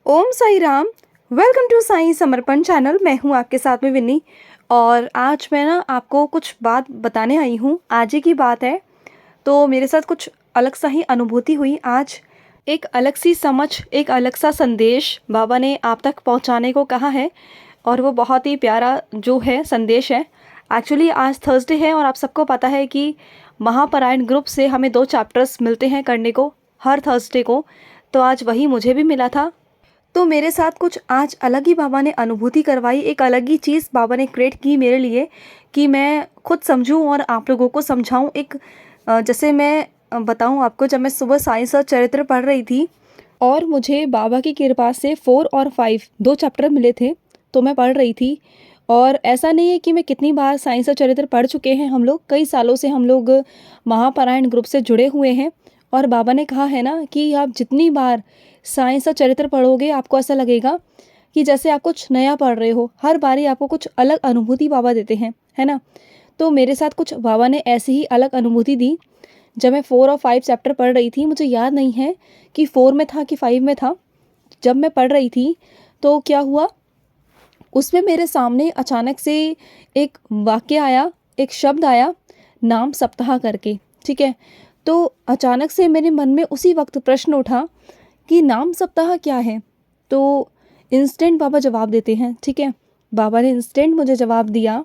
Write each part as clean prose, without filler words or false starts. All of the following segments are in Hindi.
Om Sai Ram. Welcome to Sai Samarpan channel. मैं हूँ आपके साथ में विन्नी। और आज मैं ना आपको कुछ बात बताने आई हूँ। आज ही की बात है, तो मेरे साथ कुछ अलग सा ही अनुभूति हुई आज। एक अलग सी समझ, एक अलग सा संदेश बाबा ने आप तक पहुँचाने को कहा है। और वो बहुत ही प्यारा जो है संदेश है। एक्चुअली आज थर्सडे है और आप सबको पता है कि महापरायण ग्रुप से हमें 2 चैप्टर्स मिलते हैं करने को हर थर्सडे को। तो आज वही मुझे भी मिला था। तो मेरे साथ कुछ आज अलग ही बाबा ने अनुभूति करवाई, एक अलग ही चीज़ बाबा ने क्रिएट की मेरे लिए कि मैं खुद समझूं और आप लोगों को समझाऊं। एक जैसे मैं बताऊं आपको, जब मैं सुबह साइंस और चरित्र पढ़ रही थी और मुझे बाबा की कृपा से 4 और 5 2 चैप्टर मिले थे, तो मैं पढ़ रही थी। और ऐसा नहीं है कि मैं कितनी बार साइंस और चरित्र पढ़ चुके हैं। हम लोग कई सालों से हम लोग महापारायण ग्रुप से जुड़े हुए हैं। और बाबा ने कहा है ना कि आप जितनी बार साइंस और चरित्र पढ़ोगे आपको ऐसा लगेगा कि जैसे आप कुछ नया पढ़ रहे हो। हर बारी आपको कुछ अलग अनुभूति बाबा देते हैं, है ना। तो मेरे साथ कुछ बाबा ने ऐसी ही अलग अनुभूति दी। जब मैं 4 और 5 चैप्टर पढ़ रही थी, मुझे याद नहीं है कि 4 में था कि 5 में था। जब मैं पढ़ रही थी तो क्या हुआ, उसमें मेरे सामने अचानक से एक वाक्य आया, एक शब्द आया, नाम सप्ताह करके। ठीक है। तो अचानक से मेरे मन में उसी वक्त प्रश्न उठा कि नाम सप्ताह क्या है। तो इंस्टेंट बाबा जवाब देते हैं। ठीक है। बाबा ने इंस्टेंट मुझे जवाब दिया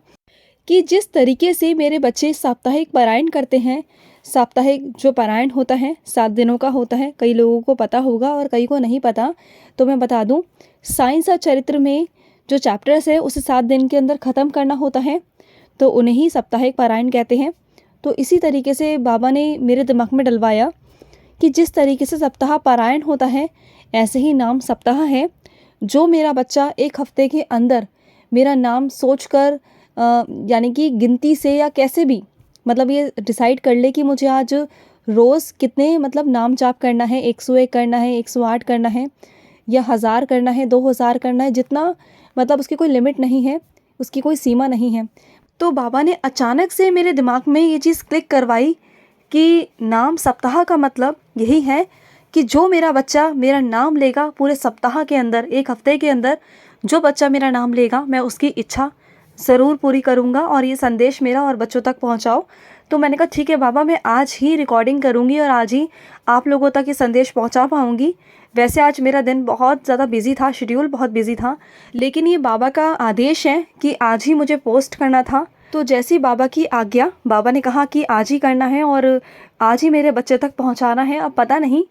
कि जिस तरीके से मेरे बच्चे साप्ताहिक पारायण करते हैं, साप्ताहिक जो पारायण होता है 7 दिनों का होता है। कई लोगों को पता होगा और कई को नहीं पता, तो मैं बता दूं। साइंस और चरित्र में जो चैप्टर्स है उसे 7 दिन के अंदर ख़त्म करना होता है, तो उन्हें ही साप्ताहिक पारायण कहते हैं। तो इसी तरीके से बाबा ने मेरे दिमाग में डलवाया कि जिस तरीके से सप्ताह पारायण होता है, ऐसे ही नाम सप्ताह है। जो मेरा बच्चा एक हफ्ते के अंदर मेरा नाम सोचकर यानी कि गिनती से या कैसे भी मतलब ये डिसाइड कर ले कि मुझे आज रोज़ कितने मतलब नाम जाप करना है, 101 करना है, 108 करना है, या 1000 करना है, 2000 करना है, जितना मतलब उसकी कोई लिमिट नहीं है, उसकी कोई सीमा नहीं है। तो बाबा ने अचानक से मेरे दिमाग में ये चीज़ क्लिक करवाई कि नाम सप्ताह का मतलब यही है कि जो मेरा बच्चा मेरा नाम लेगा पूरे सप्ताह के अंदर, एक हफ्ते के अंदर, जो बच्चा मेरा नाम लेगा मैं उसकी इच्छा ज़रूर पूरी करूँगा और ये संदेश मेरा और बच्चों तक पहुँचाओ। तो मैंने कहा ठीक है बाबा, मैं आज ही रिकॉर्डिंग करूँगी और आज ही आप लोगों तक ये संदेश पहुँचा पाऊँगी। वैसे आज मेरा दिन बहुत ज़्यादा बिजी था, शेड्यूल बहुत बिजी था, लेकिन ये बाबा का आदेश है कि आज ही मुझे पोस्ट करना था। तो जैसी बाबा की आज्ञा, बाबा ने कहा कि आज ही करना है और आज ही मेरे बच्चे तक पहुंचाना है। अब पता नहीं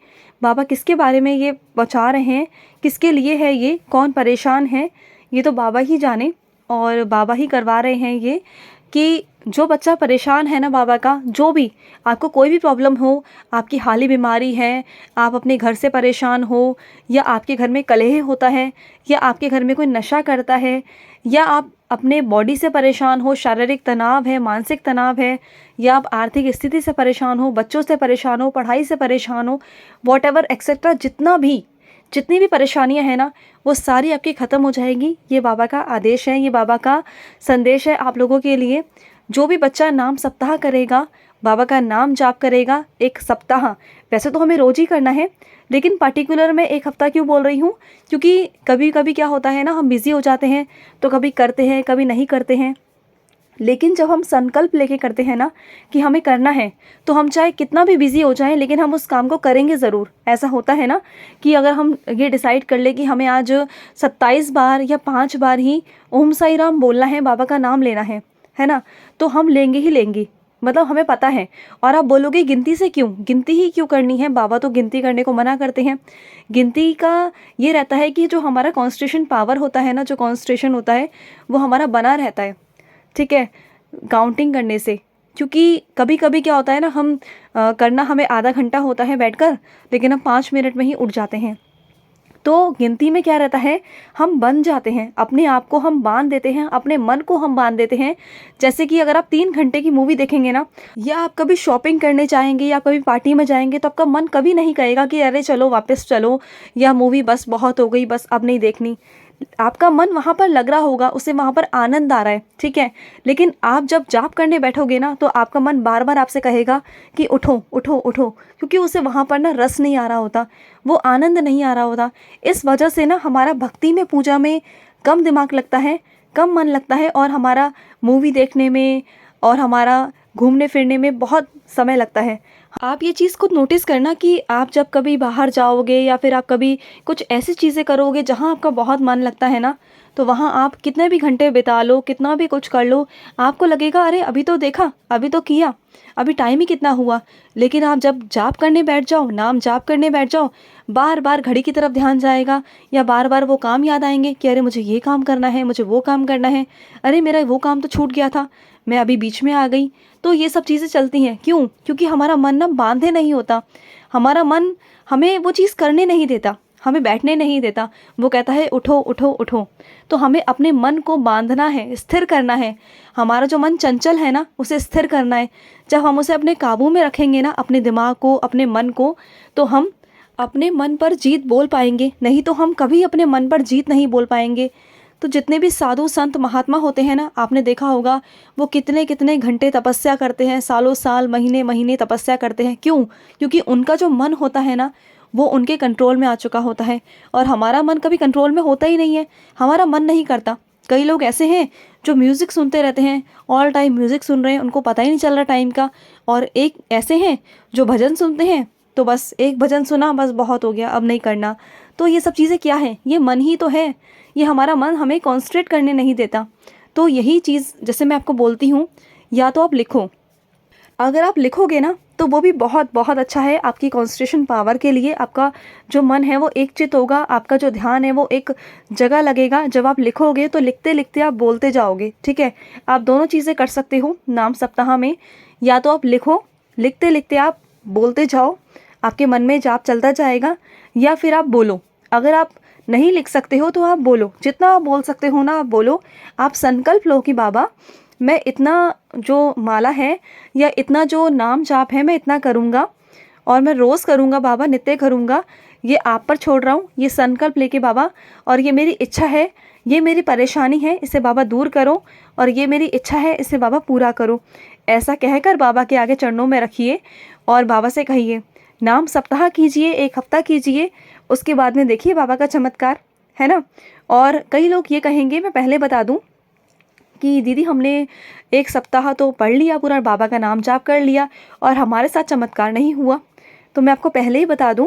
बाबा किसके बारे में ये पहुंचा रहे हैं, किसके लिए है ये, कौन परेशान है, ये तो बाबा ही जाने। और बाबा ही करवा रहे हैं ये कि जो बच्चा परेशान है ना बाबा का, जो भी आपको कोई भी प्रॉब्लम हो, आपकी हाली बीमारी है, आप अपने घर से परेशान हो, या आपके घर में कलह होता है, या आपके घर में कोई नशा करता है, या आप अपने बॉडी से परेशान हो, शारीरिक तनाव है, मानसिक तनाव है, या आप आर्थिक स्थिति से परेशान हो, बच्चों से परेशान हो, पढ़ाई से परेशान हो, वॉटएवर एक्सेट्रा, जितनी भी परेशानियां हैं ना, वो सारी आपकी ख़त्म हो जाएगी। ये बाबा का आदेश है, ये बाबा का संदेश है आप लोगों के लिए। जो भी बच्चा नाम सप्ताह करेगा, बाबा का नाम जाप करेगा एक सप्ताह, वैसे तो हमें रोज़ ही करना है, लेकिन पर्टिकुलर मैं एक हफ़्ता क्यों बोल रही हूँ, क्योंकि कभी कभी क्या होता है ना, हम बिज़ी हो जाते हैं तो कभी करते हैं कभी नहीं करते हैं। लेकिन जब हम संकल्प लेके करते हैं ना कि हमें करना है, तो हम चाहे कितना भी बिजी हो जाएं लेकिन हम उस काम को करेंगे ज़रूर। ऐसा होता है ना कि अगर हम ये डिसाइड कर ले कि हमें आज 27 बार या 5 बार ही ओम साई राम बोलना है, बाबा का नाम लेना है ना, तो हम लेंगे ही लेंगे, मतलब हमें पता है। और आप बोलोगे गिनती से क्यों, गिनती ही क्यों करनी है, बाबा तो गिनती करने को मना करते हैं। गिनती का ये रहता है कि जो हमारा कॉन्स्टिट्यूशन पावर होता है ना, जो कॉन्स्टिट्यूशन होता है वो हमारा बना रहता है। ठीक है, काउंटिंग करने से। क्योंकि कभी कभी क्या होता है ना, हम करना हमें आधा घंटा होता है बैठकर, लेकिन हम 5 मिनट में ही उठ जाते हैं। तो गिनती में क्या रहता है, हम बन जाते हैं, अपने आप को हम बांध देते हैं, अपने मन को हम बांध देते हैं। जैसे कि अगर आप 3 घंटे की मूवी देखेंगे ना, या आप कभी शॉपिंग करने जाएंगे या कभी पार्टी में जाएंगे, तो आपका मन कभी नहीं कहेगा कि अरे चलो वापस चलो, या मूवी बस बहुत हो गई, बस अब नहीं देखनी। आपका मन वहाँ पर लग रहा होगा, उसे वहाँ पर आनंद आ रहा है, ठीक है। लेकिन आप जब जाप करने बैठोगे ना, तो आपका मन बार बार आपसे कहेगा कि उठो उठो उठो, क्योंकि उसे वहाँ पर ना रस नहीं आ रहा होता, वो आनंद नहीं आ रहा होता। इस वजह से ना हमारा भक्ति में, पूजा में कम दिमाग लगता है, कम मन लगता है, और हमारा मूवी देखने में और हमारा घूमने फिरने में बहुत समय लगता है। आप ये चीज़ खुद नोटिस करना कि आप जब कभी बाहर जाओगे या फिर आप कभी कुछ ऐसी चीज़ें करोगे जहाँ आपका बहुत मन लगता है ना, तो वहाँ आप कितने भी घंटे बिता लो, कितना भी कुछ कर लो, आपको लगेगा अरे अभी तो देखा, अभी तो किया, अभी टाइम ही कितना हुआ। लेकिन आप जब जाप करने बैठ जाओ, नाम जाप करने बैठ जाओ, बार बार घड़ी की तरफ ध्यान जाएगा, या बार बार वो काम याद आएंगे कि अरे मुझे ये काम करना है, मुझे वो काम करना है, अरे मेरा वो काम तो छूट गया था, मैं अभी बीच में आ गई। तो ये सब चीज़ें चलती हैं, क्यों? क्योंकि हमारा मन ना बांधे नहीं होता, हमारा मन हमें वो चीज़ करने नहीं देता, हमें बैठने नहीं देता, वो कहता है उठो उठो उठो। तो हमें अपने मन को बांधना है, स्थिर करना है। हमारा जो मन चंचल है ना, उसे स्थिर करना है। जब हम उसे अपने काबू में रखेंगे ना, अपने दिमाग को, अपने मन को, तो हम अपने मन पर जीत बोल पाएंगे, नहीं तो हम कभी अपने मन पर जीत नहीं बोल पाएंगे। तो जितने भी साधु संत महात्मा होते हैं ना, आपने देखा होगा वो कितने कितने घंटे तपस्या करते हैं, सालों साल, महीने महीने तपस्या करते हैं। क्यों? क्योंकि उनका जो मन होता है ना, वो उनके कंट्रोल में आ चुका होता है। और हमारा मन कभी कंट्रोल में होता ही नहीं है, हमारा मन नहीं करता। कई लोग ऐसे हैं जो म्यूज़िक सुनते रहते हैं, ऑल टाइम म्यूज़िक सुन रहे हैं, उनको पता ही नहीं चल रहा टाइम का। और एक ऐसे हैं जो भजन सुनते हैं, तो बस एक भजन सुना, बस बहुत हो गया, अब नहीं करना। तो ये सब चीज़ें क्या है? ये मन ही तो है। ये हमारा मन हमें कॉन्सेंट्रेट करने नहीं देता। तो यही चीज़, जैसे मैं आपको बोलती हूँ, या तो आप लिखो, अगर आप लिखोगे ना, तो वो भी बहुत बहुत अच्छा है आपकी कंसंट्रेशन पावर के लिए। आपका जो मन है वो एक चित होगा, आपका जो ध्यान है वो एक जगह लगेगा। जब आप लिखोगे तो लिखते लिखते आप बोलते जाओगे, ठीक है। आप दोनों चीज़ें कर सकते हो नाम सप्ताह में। या तो आप लिखो, लिखते लिखते आप बोलते जाओ, आपके मन में जाप चलता जाएगा। या फिर आप बोलो, अगर आप नहीं लिख सकते हो तो आप बोलो, जितना आप बोल सकते हो ना आप बोलो। आप संकल्प लो कि बाबा मैं इतना जो माला है या इतना जो नाम जाप है मैं इतना करूँगा, और मैं रोज़ करूँगा बाबा, नित्य करूँगा। ये आप पर छोड़ रहा हूँ, ये संकल्प लेके बाबा, और ये मेरी इच्छा है, ये मेरी परेशानी है, इसे बाबा दूर करो, और ये मेरी इच्छा है, इसे बाबा पूरा करो। ऐसा कहकर बाबा के आगे चरणों में रखिए और बाबा से कहिए, नाम सप्ताह कीजिए, 1 हफ्ता कीजिए, उसके बाद में देखिए बाबा का चमत्कार, है ना। और कई लोग ये कहेंगे, मैं पहले बता दूं कि दीदी हमने 1 सप्ताह तो पढ़ लिया पूरा, बाबा का नाम जाप कर लिया, और हमारे साथ चमत्कार नहीं हुआ। तो मैं आपको पहले ही बता दूं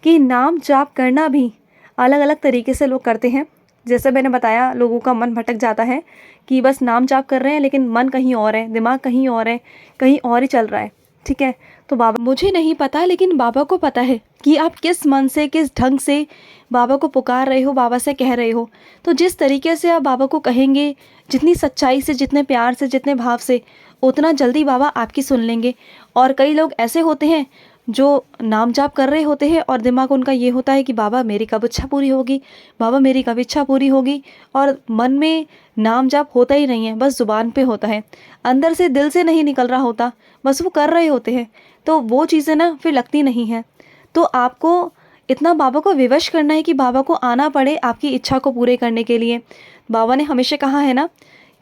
कि नाम जाप करना भी अलग अलग तरीके से लोग करते हैं। जैसे मैंने बताया, लोगों का मन भटक जाता है कि बस नाम जाप कर रहे हैं लेकिन मन कहीं और है, दिमाग कहीं और है, कहीं और ही चल रहा है, ठीक है। तो बाबा, मुझे नहीं पता लेकिन बाबा को पता है कि आप किस मन से, किस ढंग से बाबा को पुकार रहे हो, बाबा से कह रहे हो। तो जिस तरीके से आप बाबा को कहेंगे, जितनी सच्चाई से, जितने प्यार से, जितने भाव से, उतना जल्दी बाबा आपकी सुन लेंगे। और कई लोग ऐसे होते हैं जो नाम जाप कर रहे होते हैं और दिमाग उनका ये होता है कि बाबा मेरी कब इच्छा पूरी होगी, बाबा मेरी कब इच्छा पूरी होगी, और मन में नाम जाप होता ही नहीं है, बस ज़ुबान पे होता है, अंदर से, दिल से नहीं निकल रहा होता, बस वो कर रहे होते हैं। तो वो चीज़ें ना फिर लगती नहीं हैं। तो आपको इतना बाबा को विवश करना है कि बाबा को आना पड़े आपकी इच्छा को पूरे करने के लिए। बाबा ने हमेशा कहा है ना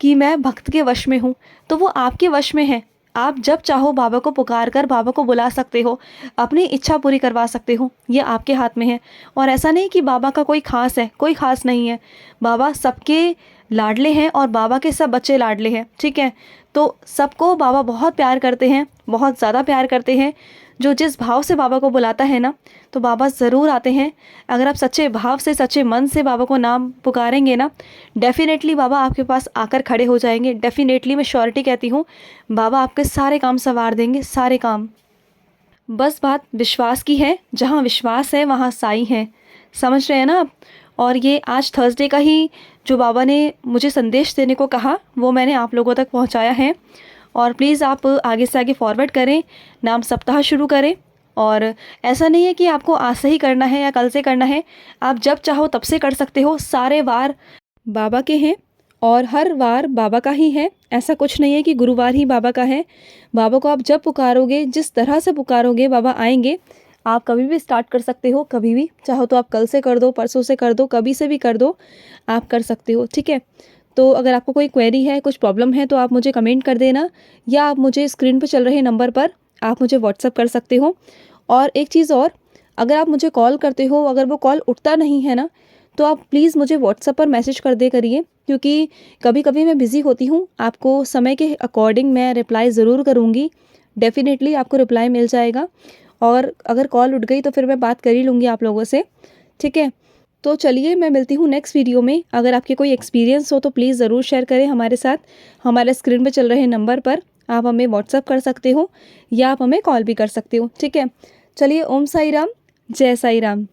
कि मैं भक्त के वश में हूँ, तो वो आपके वश में है। आप जब चाहो बाबा को पुकार कर बाबा को बुला सकते हो, अपनी इच्छा पूरी करवा सकते हो, ये आपके हाथ में है। और ऐसा नहीं कि बाबा का कोई ख़ास है, कोई ख़ास नहीं है। बाबा सबके लाडले हैं और बाबा के सब बच्चे लाडले हैं, ठीक है। तो सबको बाबा बहुत प्यार करते हैं, बहुत ज़्यादा प्यार करते हैं। जो जिस भाव से बाबा को बुलाता है ना, तो बाबा ज़रूर आते हैं। अगर आप सच्चे भाव से, सच्चे मन से बाबा को नाम पुकारेंगे ना, डेफिनेटली बाबा आपके पास आकर खड़े हो जाएंगे। डेफिनेटली, मैं श्योरिटी कहती हूँ, बाबा आपके सारे काम संवार देंगे, सारे काम। बस बात विश्वास की है, जहाँ विश्वास है वहाँ साईं है। समझ रहे हैं ना आप। और ये आज थर्सडे का ही जो बाबा ने मुझे संदेश देने को कहा, वो मैंने आप लोगों तक पहुँचाया है। और प्लीज़ आप आगे से आगे फॉरवर्ड करें, नाम सप्ताह शुरू करें। और ऐसा नहीं है कि आपको आज से ही करना है या कल से करना है, आप जब चाहो तब से कर सकते हो। सारे वार बाबा के हैं और हर वार बाबा का ही है। ऐसा कुछ नहीं है कि गुरुवार ही बाबा का है। बाबा को आप जब पुकारोगे, जिस तरह से पुकारोगे, बाबा आएंगे, आप कभी भी स्टार्ट कर सकते हो, कभी भी चाहो तो आप कल से कर दो, परसों से कर दो, कभी से भी कर दो, आप कर सकते हो, ठीक है। तो अगर आपको कोई क्वेरी है, कुछ प्रॉब्लम है तो आप मुझे कमेंट कर देना, या आप मुझे स्क्रीन पर चल रहे नंबर पर आप मुझे व्हाट्सअप कर सकते हो। और एक चीज़ और, अगर आप मुझे कॉल करते हो, अगर वो कॉल उठता नहीं है ना, तो आप प्लीज़ मुझे व्हाट्सएप पर मैसेज कर दे करिए, क्योंकि कभी कभी मैं बिज़ी होती हूँ। आपको समय के अकॉर्डिंग मैं रिप्लाई ज़रूर करूँगी, डेफ़िनेटली आपको रिप्लाई मिल जाएगा। और अगर कॉल उठ गई तो फिर मैं बात कर ही लूँगी आप लोगों से, ठीक है। तो चलिए, मैं मिलती हूँ नेक्स्ट वीडियो में। अगर आपके कोई एक्सपीरियंस हो तो प्लीज़ ज़रूर शेयर करें हमारे साथ। हमारे स्क्रीन पे चल रहे नंबर पर आप हमें व्हाट्सअप कर सकते हो, या आप हमें कॉल भी कर सकते हो, ठीक है। चलिए, ओम साई राम, जय साई राम।